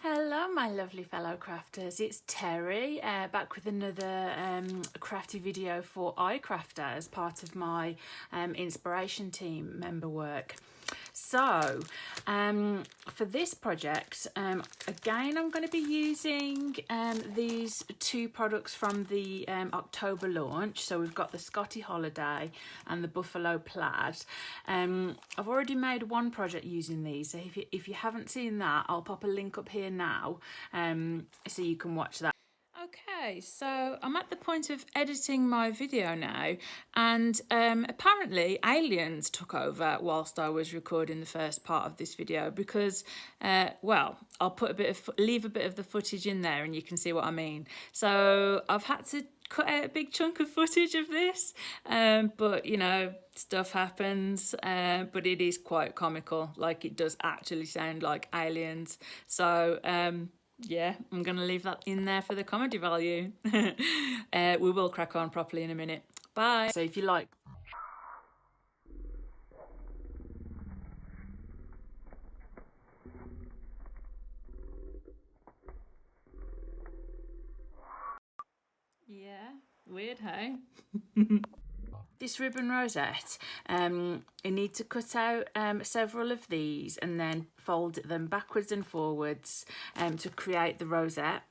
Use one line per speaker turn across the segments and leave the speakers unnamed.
Hello my lovely fellow crafters, it's Terry back with another crafty video for iCrafter as part of my inspiration team member work. So for this project, again I'm going to be using these two products from the October launch. So we've got the Scotty Holiday and the Buffalo Plaid. I've already made one project using these, so if you haven't seen that, I'll pop a link up here now so you can watch that. Okay, so I'm at the point of editing my video now, and apparently aliens took over whilst I was recording the first part of this video because, well, I'll put leave a bit of the footage in there and you can see what I mean. So I've had to cut out a big chunk of footage of this, but you know, stuff happens, but it is quite comical. Like, it does actually sound like aliens. So yeah, I'm going to leave that in there for the comedy value. We will crack on properly in a minute. Bye. So if you like... Yeah, weird, hey? This ribbon rosette, you need to cut out several of these and then fold them backwards and forwards to create the rosette.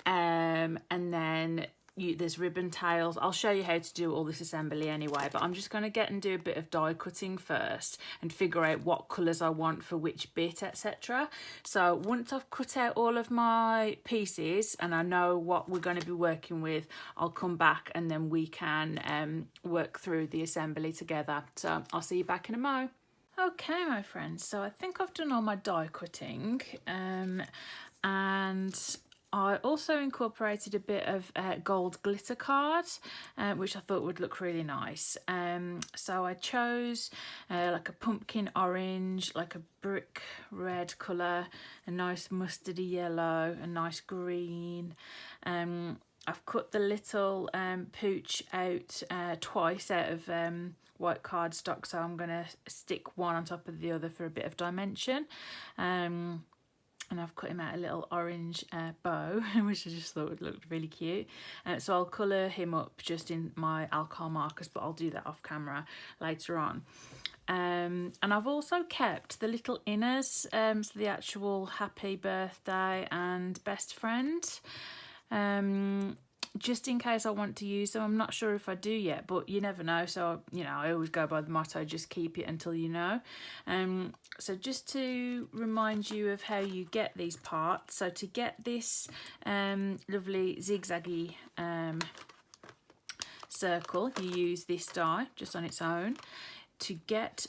And then there's ribbon tails. I'll show you how to do all this assembly anyway, but I'm just going to get and do a bit of die cutting first and figure out what colours I want for which bit, etc. So once I've cut out all of my pieces and I know what we're going to be working with, I'll come back and then we can work through the assembly together. So I'll see you back in a mo. Okay, my friends, so I think I've done all my die cutting, and I also incorporated a bit of gold glitter card, which I thought would look really nice. So I chose like a pumpkin orange, like a brick red colour, a nice mustardy yellow, a nice green. I've cut the little pooch out twice out of white cardstock, so I'm going to stick one on top of the other for a bit of dimension. And I've cut him out a little orange bow, which I just thought would look really cute. So I'll colour him up just in my alcohol markers, but I'll do that off camera later on. And I've also kept the little inners, so the actual happy birthday and best friend, just in case I want to use them. I'm not sure if I do yet, but you never know. So, you know, I always go by the motto, just keep it until you know. So just to remind you of how you get these parts. So to get this lovely zigzaggy circle, you use this die just on its own. To get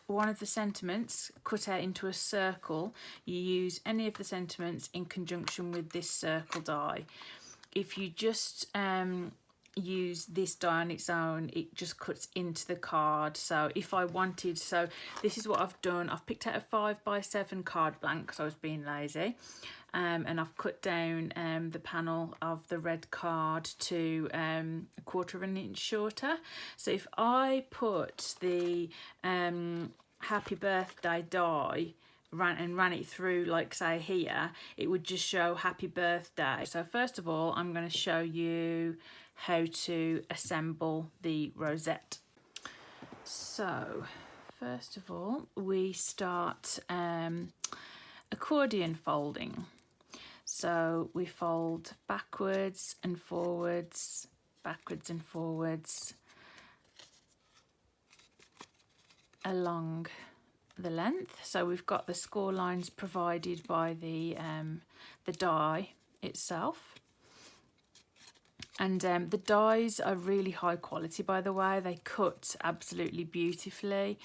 one of the sentiments cut out into a circle, you use any of the sentiments in conjunction with this circle die. If you just use this die on its own, it just cuts into the card. So if I wanted, so this is what I've done. I've picked out a 5x7 card blank because I was being lazy, and I've cut down the panel of the red card to a 1/4 of an inch shorter. So if I put the happy birthday die ran it through, like say here, it would just show happy birthday. So first of all, I'm going to show you how to assemble the rosette. So first of all, we start accordion folding. So we fold backwards and forwards, along the length. So we've got the score lines provided by the die itself, and the dies are really high quality, by the way. They cut absolutely beautifully,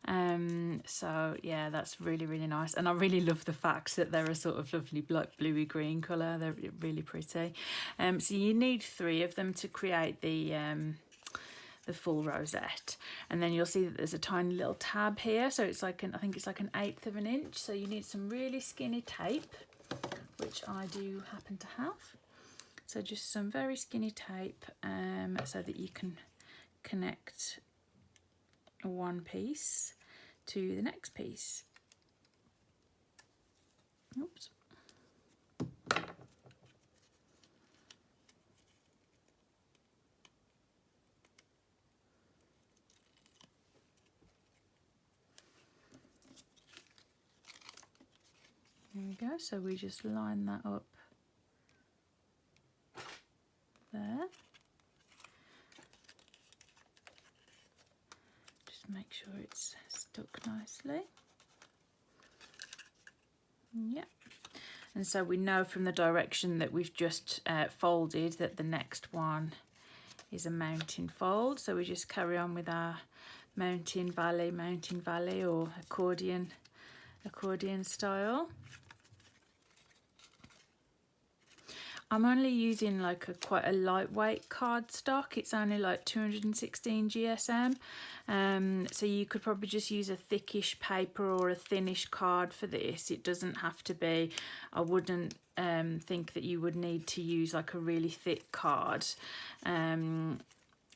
so yeah, that's really nice. And I really love the fact that they're a sort of lovely like bluey green colour. They're really pretty. So you need 3 of them to create the full rosette, and then you'll see that there's a tiny little tab here, so it's like I think it's like an 1/8 of an inch. So you need some really skinny tape, which I do happen to have. So just some very skinny tape, so that you can connect one piece to the next piece. Oops. There we go, so we just line that up there. Just make sure it's stuck nicely. Yep. And so we know from the direction that we've just folded that the next one is a mountain fold. So we just carry on with our mountain valley, or accordion style. I'm only using like quite a lightweight cardstock. It's only like 216 GSM. So you could probably just use a thickish paper or a thinnish card for this. It doesn't have to be, I wouldn't think that you would need to use like a really thick card.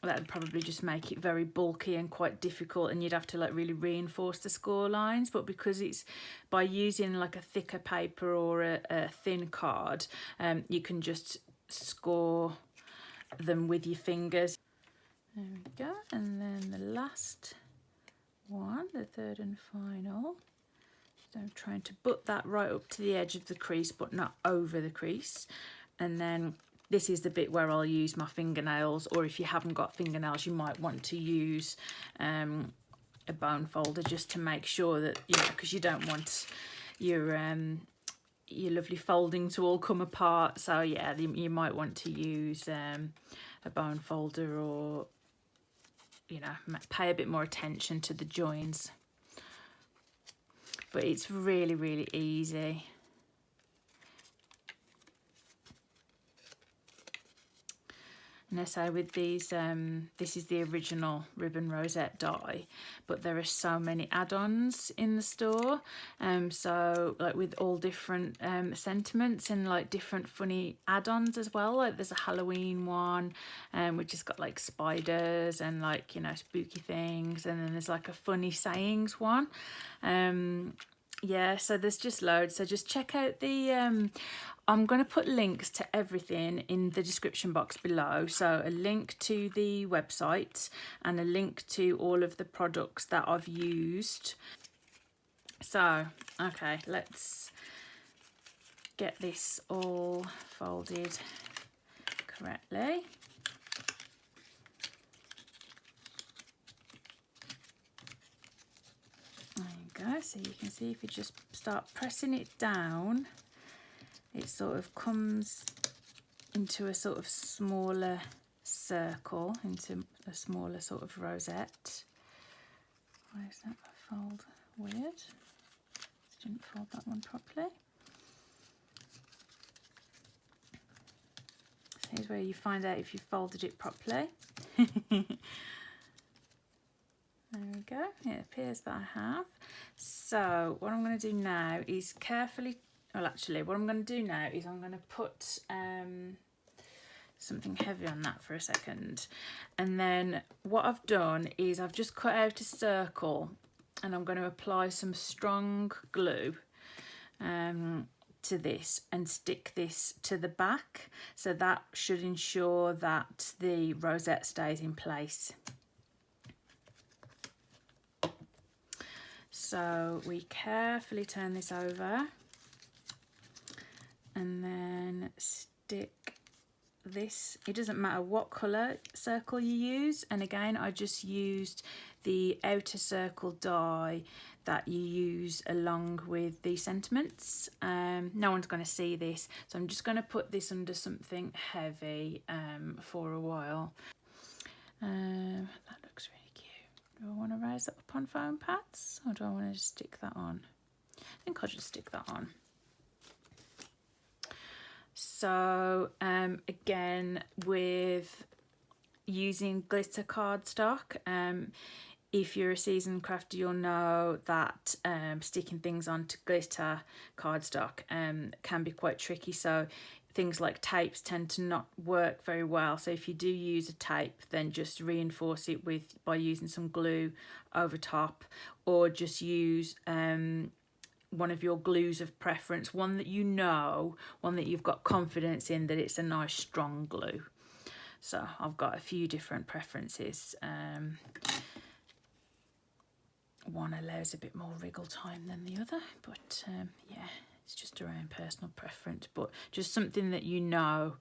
That would probably just make it very bulky and quite difficult, and you'd have to like really reinforce the score lines. But because it's by using like a thicker paper or a thin card, you can just score them with your fingers. There we go. And then the last one, the third and final. So I'm trying to butt that right up to the edge of the crease, but not over the crease. And then this is the bit where I'll use my fingernails, or if you haven't got fingernails, you might want to use a bone folder just to make sure that, you know, because you don't want your lovely folding to all come apart. So yeah, you might want to use a bone folder, or, you know, pay a bit more attention to the joins. But it's really, really easy. And I say with these, this is the original Ribbon Rosette die, but there are so many add-ons in the store. So like with all different sentiments and like different funny add-ons as well. Like there's a Halloween one, which has got like spiders and like, you know, spooky things. And then there's like a funny sayings one. Yeah, so there's just loads. So just check out the I'm going to put links to everything in the description box below. So a link to the website and a link to all of the products that I've used. So, okay, let's get this all folded correctly. There you go. So you can see if you just start pressing it down, it sort of comes into a sort of smaller circle, into a smaller sort of rosette. Why is that fold weird? Just didn't fold that one properly. So here's where you find out if you folded it properly. There we go, it appears that I have. So what I'm going to do now is carefully, well actually what I'm going to do now is I'm going to put something heavy on that for a second. And then what I've done is I've just cut out a circle and I'm going to apply some strong glue to this and stick this to the back. So that should ensure that the rosette stays in place. So we carefully turn this over and then stick this. It doesn't matter what colour circle you use, and again I just used the outer circle die that you use along with the sentiments. No one's going to see this, so I'm just going to put this under something heavy for a while. That looks really cute. Do I want to raise that up on foam pads, or do I want to just stick that on? I think I'll just stick that on. So again, with using glitter cardstock, if you're a seasoned crafter, you'll know that sticking things onto glitter cardstock can be quite tricky. So things like tapes tend to not work very well. So if you do use a tape, then just reinforce it by using some glue over top, or just use one of your glues of preference, one that you know, one that you've got confidence in that it's a nice strong glue. So I've got a few different preferences. One allows a bit more wriggle time than the other, but yeah, It's just around personal preference, but just something that you know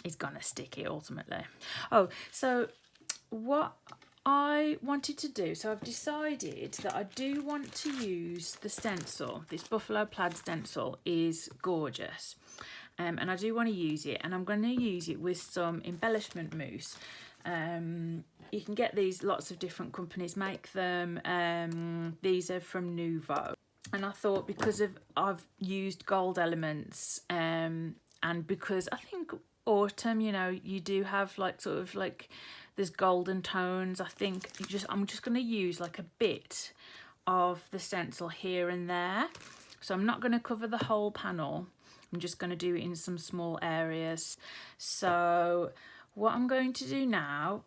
is gonna stick it ultimately. Oh, so what I wanted to do, so I've decided that I do want to use the stencil. This Buffalo Plaid stencil is gorgeous, and I do want to use it, and I'm going to use it with some embellishment mousse. You can get these, lots of different companies make them. These are from Nuvo, and I thought because I've used gold elements, and because I think autumn, you know, you do have like sort of like there's golden tones. I think I'm just going to use like a bit of the stencil here and there. So I'm not going to cover the whole panel. I'm just going to do it in some small areas. So what I'm going to do now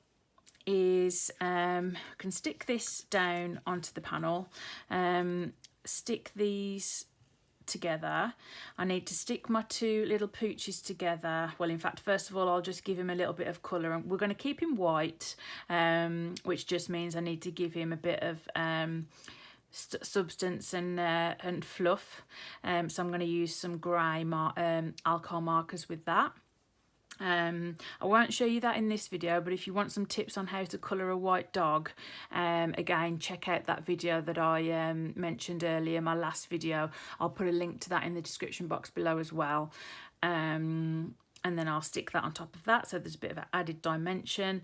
is I can stick this down onto the panel, stick these together. I need to stick my two little pooches together. Well, in fact, first of all, I'll just give him a little bit of colour, and we're going to keep him white, which just means I need to give him a bit of substance and fluff. So I'm going to use some grey alcohol markers with that. I won't show you that in this video, but if you want some tips on how to colour a white dog, again, check out that video that I mentioned earlier, my last video. I'll put a link to that in the description box below as well. And then I'll stick that on top of that, so there's a bit of an added dimension.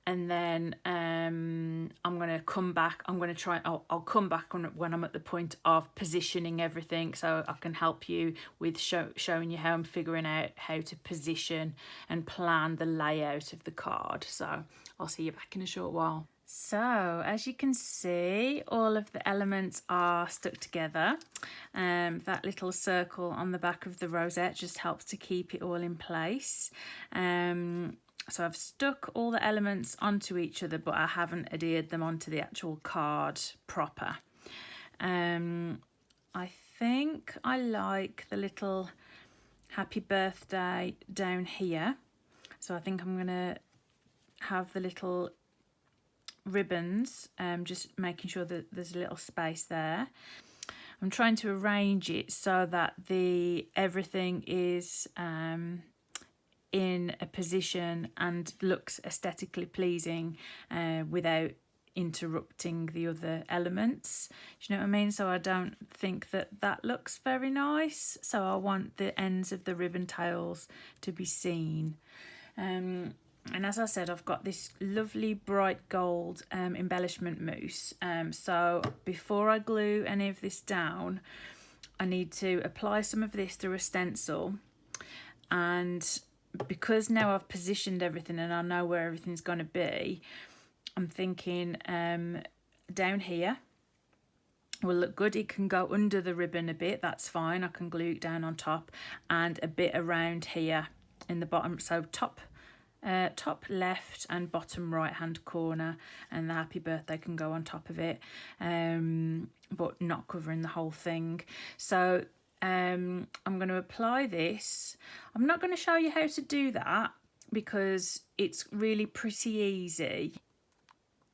And then I'm going to come back. I'll come back when I'm at the point of positioning everything, so I can help you with showing you how I'm figuring out how to position and plan the layout of the card. So I'll see you back in a short while. So as you can see, all of the elements are stuck together. That little circle on the back of the rosette just helps to keep it all in place. So I've stuck all the elements onto each other, but I haven't adhered them onto the actual card proper. I think I like the little happy birthday down here. So I think I'm going to have the little ribbons, just making sure that there's a little space there. I'm trying to arrange it so that everything is in a position and looks aesthetically pleasing without interrupting the other elements. Do you know what I mean? So I don't think that looks very nice. So I want the ends of the ribbon tails to be seen. And as I said, I've got this lovely bright gold embellishment mousse. So before I glue any of this down, I need to apply some of this through a stencil. And because now I've positioned everything and I know where everything's going to be, I'm thinking down here will look good. It can go under the ribbon a bit, that's fine. I can glue it down on top, and a bit around here in the bottom. So top left and bottom right hand corner, and the happy birthday can go on top of it, but not covering the whole thing. So I'm going to apply this. I'm not going to show you how to do that because it's really pretty easy.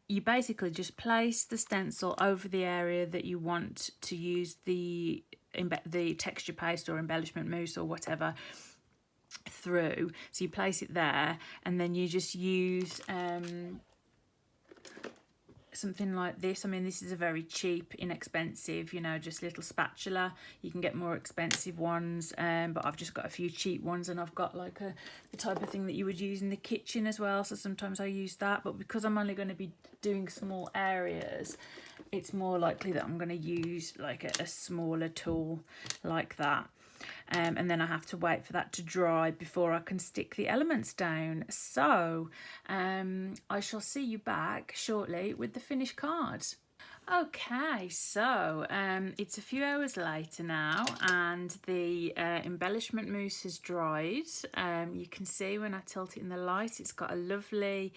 You basically just place the stencil over the area that you want to use the texture paste or embellishment mousse or whatever through. So you place it there, and then you just use something like this. I mean, this is a very cheap, inexpensive, you know, just little spatula. You can get more expensive ones, but I've just got a few cheap ones, and I've got like the type of thing that you would use in the kitchen as well, so sometimes I use that. But because I'm only going to be doing small areas, it's more likely that I'm going to use like a smaller tool like that. And then I have to wait for that to dry before I can stick the elements down. So I shall see you back shortly with the finished card. Okay, so it's a few hours later now, and the embellishment mousse has dried. You can see when I tilt it in the light, it's got a lovely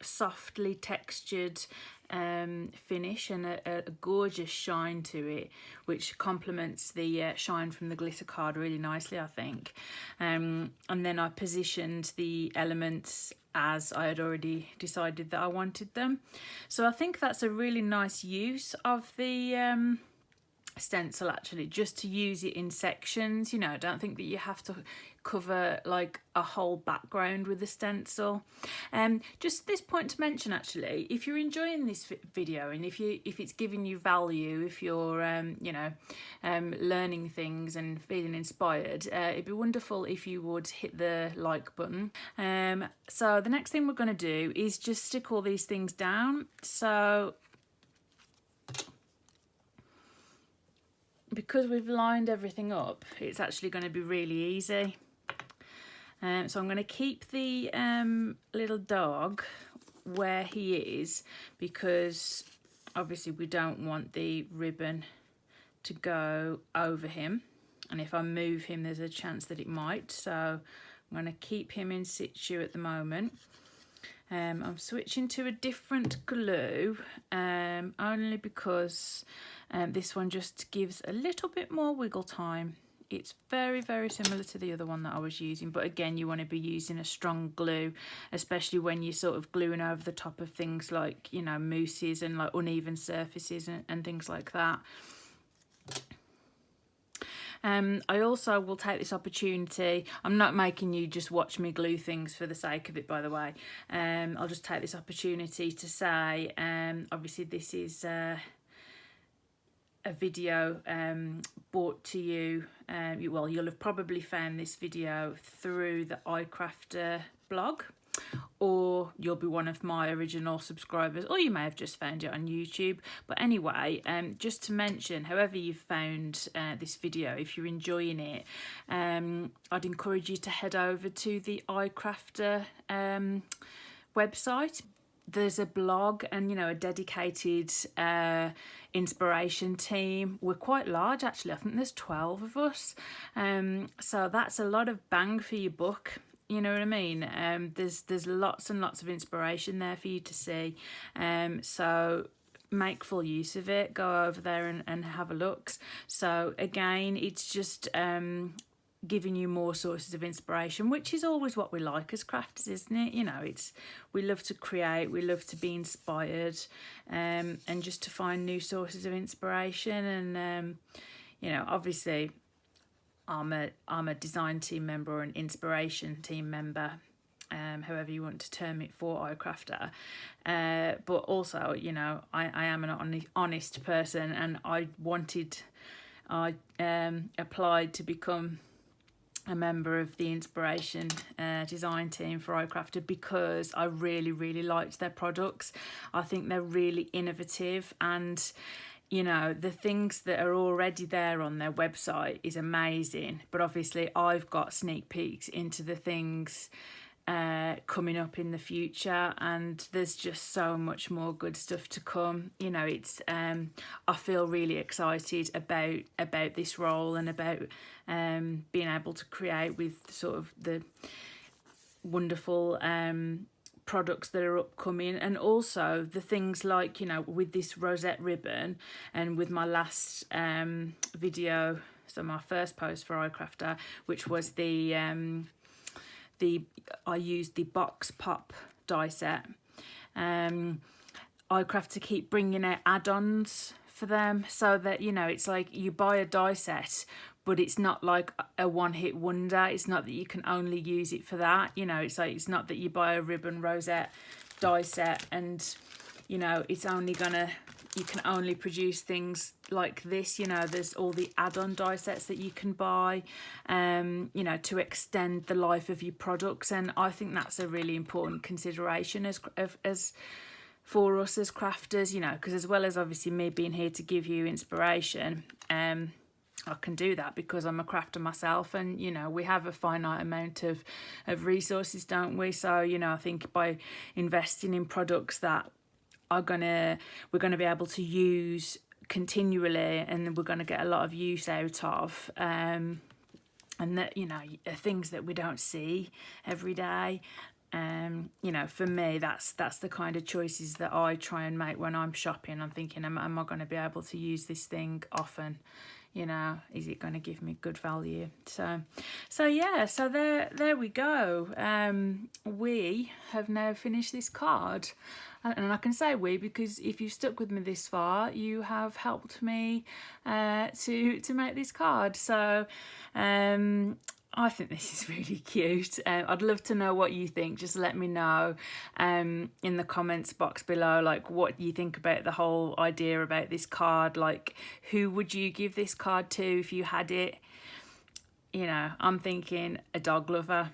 softly textured finish and a gorgeous shine to it, which complements the shine from the glitter card really nicely, I think. And then I positioned the elements as I had already decided that I wanted them. So I think that's a really nice use of the stencil actually, just to use it in sections. You know, I don't think that you have to cover like a whole background with a stencil. Just this point to mention actually, if you're enjoying this video and if it's giving you value, if you're learning things and feeling inspired, it'd be wonderful if you would hit the like button. So the next thing we're going to do is just stick all these things down. So because we've lined everything up, it's actually going to be really easy. So I'm going to keep the little dog where he is, because obviously we don't want the ribbon to go over him, and if I move him there's a chance that it might, so I'm going to keep him in situ at the moment. I'm switching to a different glue, only because this one just gives a little bit more wiggle time. It's very, very similar to the other one that I was using, but again, you want to be using a strong glue, especially when you're sort of gluing over the top of things like, you know, mousses and like uneven surfaces and things like that. I also will take this opportunity, I'm not making you just watch me glue things for the sake of it, by the way. I'll just take this opportunity to say, obviously this is a video brought to you, well, you'll have probably found this video through the iCrafter blog, or you'll be one of my original subscribers, or you may have just found it on YouTube. But anyway, just to mention, however you've found this video, if you're enjoying it, I'd encourage you to head over to the iCrafter website. There's a blog and, you know, a dedicated inspiration team. We're quite large actually, I think there's 12 of us, so that's a lot of bang for your buck. You know what I mean? There's lots and lots of inspiration there for you to see. So make full use of it. Go over there and have a look. So again, it's just giving you more sources of inspiration, which is always what we like as crafters, isn't it? You know, we love to create, we love to be inspired, and just to find new sources of inspiration. And you know, obviously I'm a design team member or an inspiration team member, however you want to term it, for iCrafter. But also, you know, I am an honest person, and I applied to become a member of the inspiration design team for iCrafter because I really, really liked their products. I think they're really innovative, and you know, the things that are already there on their website is amazing, but obviously I've got sneak peeks into the things coming up in the future, and there's just so much more good stuff to come. You know, it's I feel really excited about this role and about being able to create with sort of the wonderful products that are upcoming, and also the things like, you know, with this rosette ribbon, and with my last video, so my first post for iCrafter, which was I used the box pop die set. iCrafter keep bringing out add-ons for them, so that, you know, it's like you buy a die set, but it's not like a one-hit wonder. It's not that you can only use it for that. You know, it's like, it's not that you buy a Ribbon Rosette die set and, you know, it's only gonna, you can only produce things like this. You know, there's all the add-on die sets that you can buy, you know, to extend the life of your products. And I think that's a really important consideration as for us as crafters, you know, because as well as obviously me being here to give you inspiration, I can do that because I'm a crafter myself, and, you know, we have a finite amount of resources, don't we? So, you know, I think by investing in products that we're gonna be able to use continually, and we're gonna get a lot of use out of, and that, you know, things that we don't see every day, You know, for me, that's the kind of choices that I try and make when I'm shopping. I'm thinking, am I going to be able to use this thing often? You know, is it going to give me good value? So yeah, so there we go. We have now finished this card, and I can say we because if you've stuck with me this far, you have helped me to make this card. So I think this is really cute. I'd love to know what you think. Just let me know in the comments box below, like what you think about the whole idea about this card. Like, who would you give this card to if you had it? You know, I'm thinking a dog lover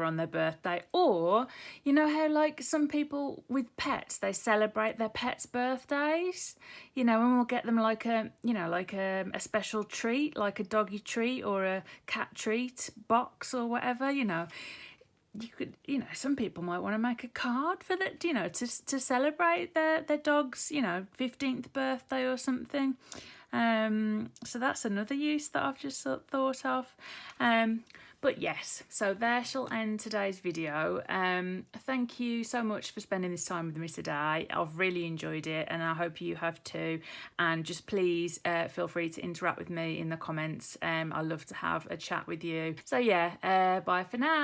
on their birthday, or you know how like some people with pets, they celebrate their pets' birthdays, you know, and we'll get them like a, you know, like a special treat, like a doggy treat or a cat treat box or whatever. You know, you could, you know, some people might want to make a card for that, you know, to celebrate their dog's, you know, 15th birthday or something. So that's another use that I've just thought of. But yes, so there shall end today's video. Thank you so much for spending this time with me today. I've really enjoyed it, and I hope you have too. And just please feel free to interact with me in the comments. I love to have a chat with you. So yeah, bye for now.